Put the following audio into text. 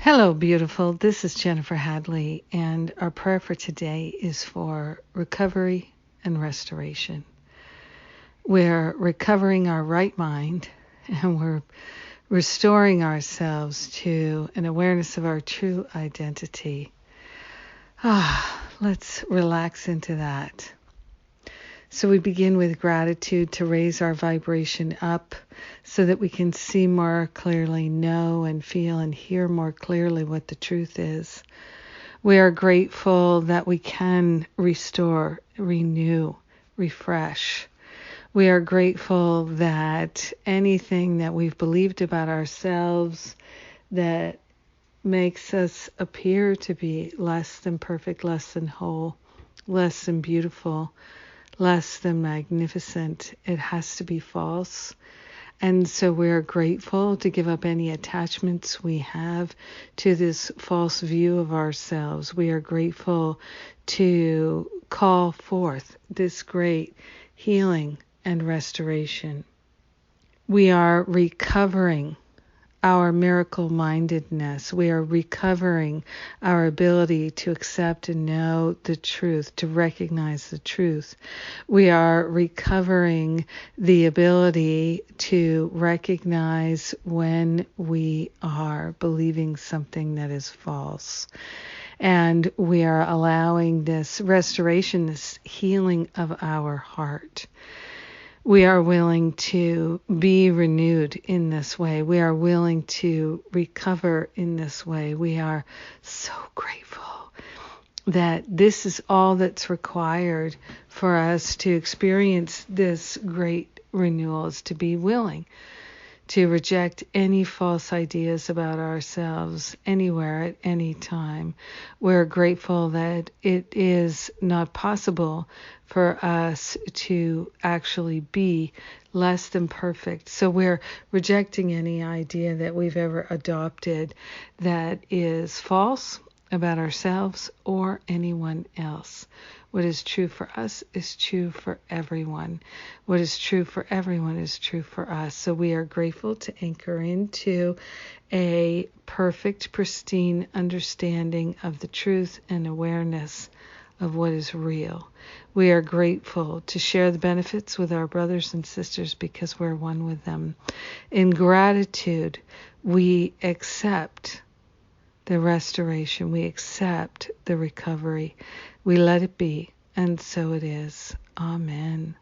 Hello, beautiful. This is Jennifer Hadley, and our prayer for today is for recovery and restoration. We're recovering our right mind, and we're restoring ourselves to an awareness of our true identity. Let's relax into that. So we begin with gratitude to raise our vibration up so that we can see more clearly, know and feel and hear more clearly what the truth is. We are grateful that we can restore, renew, refresh. We are grateful that anything that we've believed about ourselves that makes us appear to be less than perfect, less than whole, less than beautiful, less than magnificent, it has to be false. And so we're grateful to give up any attachments we have to this false view of ourselves. We are grateful to call forth this great healing and restoration. We are recovering our miracle-mindedness. We are recovering our ability to accept and know the truth, to recognize the truth. We are recovering the ability to recognize when we are believing something that is false. And we are allowing this restoration, this healing of our heart. We are willing to be renewed in this way. We are willing to recover in this way. We are so grateful that this is all that's required for us to experience this great renewal, is to be willing to reject any false ideas about ourselves anywhere at any time. We're grateful that it is not possible for us to actually be less than perfect. So we're rejecting any idea that we've ever adopted that is false about ourselves or anyone else. What is true for us is true for everyone. What is true for everyone is true for us. So we are grateful to anchor into a perfect, pristine understanding of the truth and awareness of what is real. We are grateful to share the benefits with our brothers and sisters because we're one with them. In gratitude, we accept the restoration. We accept the recovery. We let it be, and so it is. Amen.